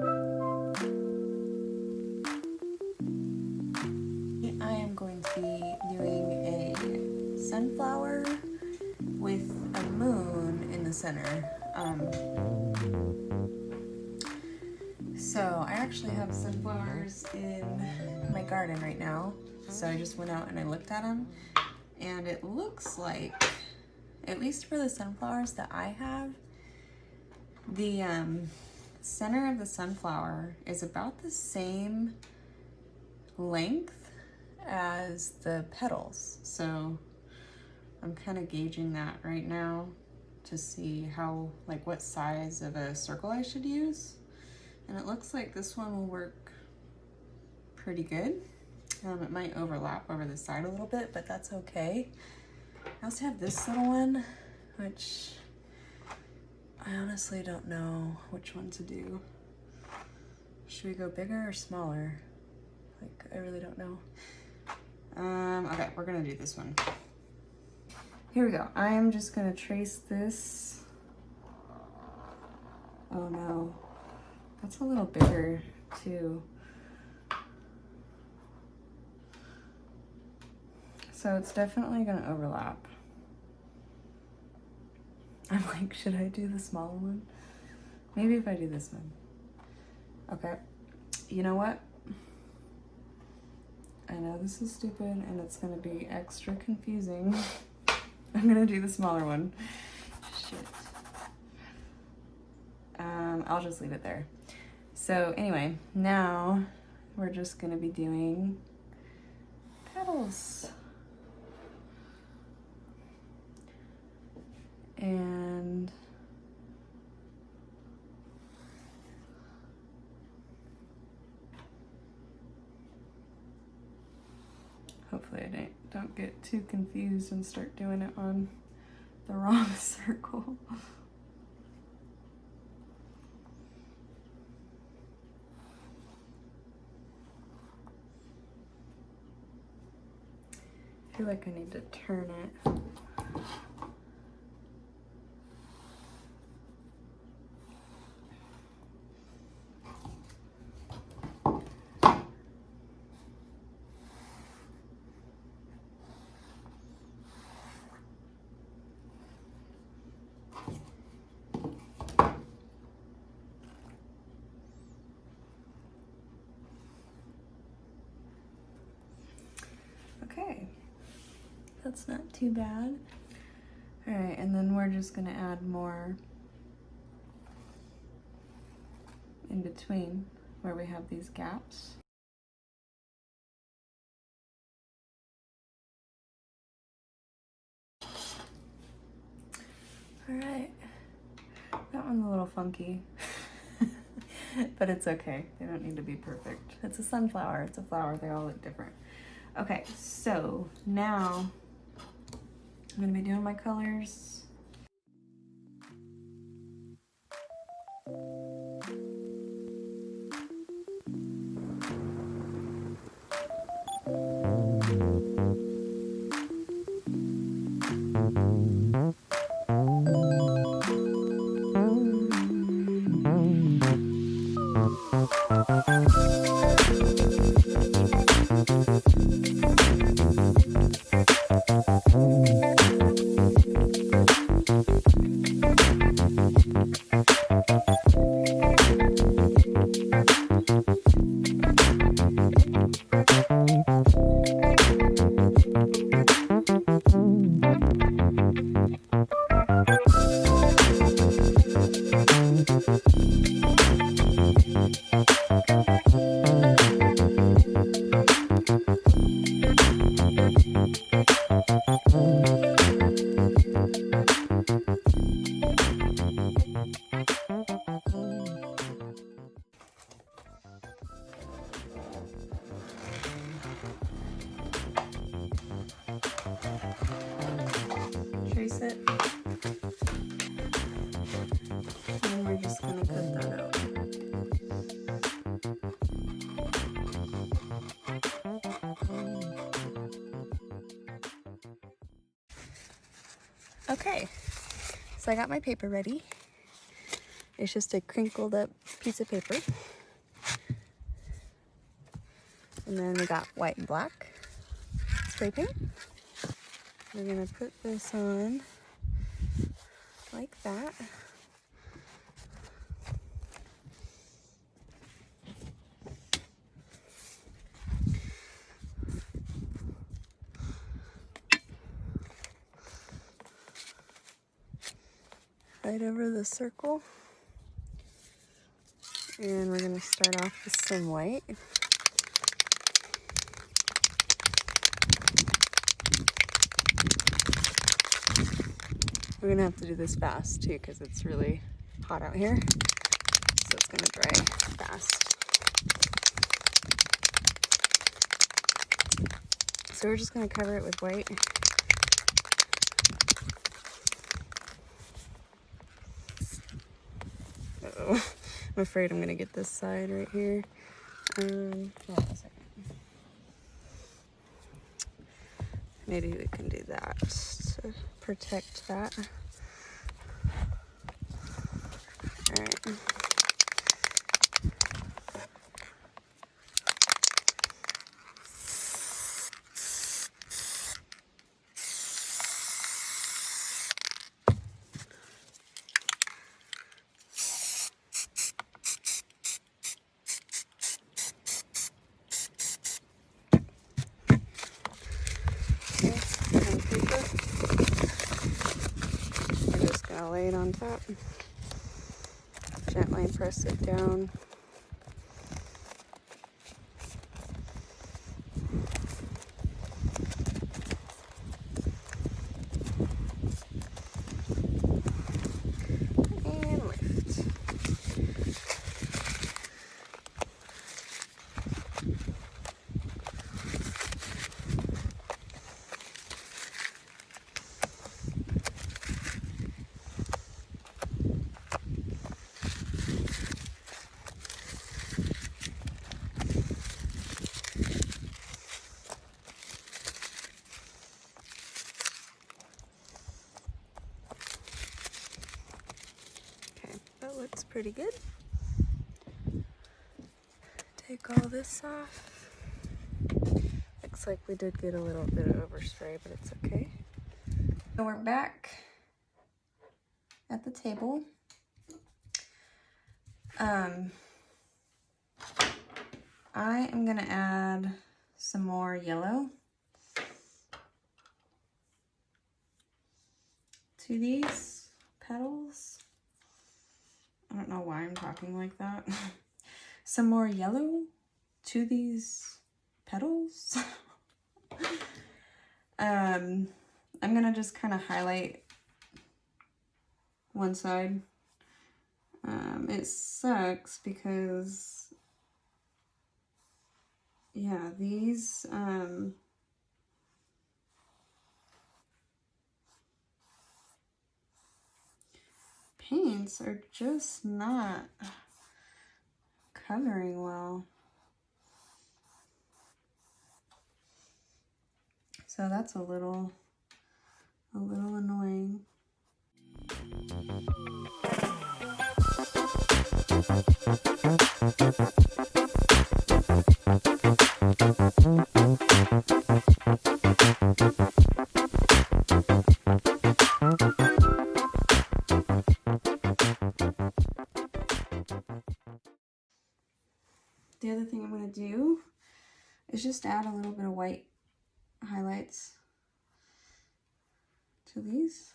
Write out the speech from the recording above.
I am going to be doing a sunflower with a moon in the center. So I actually have sunflowers in my garden right now. So I just went out and I looked at them, and it looks like, at least for the sunflowers that I have, the center of the sunflower is about the same length as the petals. So I'm kind of gauging that right now to see how, like, what size of a circle I should use. And it looks like this one will work pretty good. It might overlap over the side a little bit, but that's okay. I also have this little one, which I honestly don't know which one to do. Should we go bigger or smaller? Like, I really don't know. Okay, we're gonna do this one. Here we go. I'm just gonna trace this. Oh no, that's a little bigger too. So it's definitely gonna overlap. I'm like, should I do the smaller one? Maybe if I do this one. Okay, you know what? I know this is stupid and it's gonna be extra confusing. I'm gonna do the smaller one. Shit. I'll just leave it there. So anyway, now we're just gonna be doing petals. And hopefully I don't get too confused and start doing it on the wrong circle. I feel like I need to turn it. Okay, that's not too bad. All right, and then we're just gonna add more in between where we have these gaps. All right, that one's a little funky, but it's okay. They don't need to be perfect. It's a sunflower, it's a flower, they all look different. Okay, so now I'm gonna be doing my colors. Trace it, and we're just gonna cut that out. Okay, so I got my paper ready. It's just a crinkled up piece of paper. And then we got white and black spray paint. We're gonna put this on like that. Right over the circle. And we're gonna start off with some white. We're gonna have to do this fast too because it's really hot out here. So it's gonna dry fast. So we're just gonna cover it with white. Uh-oh. I'm afraid I'm gonna get this side right here. Hold on a second. Maybe we can do that to protect that. All right. We're just gonna lay it on top. Gently press it down. And lift. That looks pretty good. Take all this off. Looks like we did get a little bit of overspray, but it's okay. So we're back at the table. I am gonna add some more yellow to these petals. I don't know why I'm talking like that. Some more yellow to these petals. I'm gonna just kind of highlight one side. It sucks because, yeah, these paints are just not covering well. So that's a little annoying. The other thing I'm going to do is just add a little bit of white highlights to these.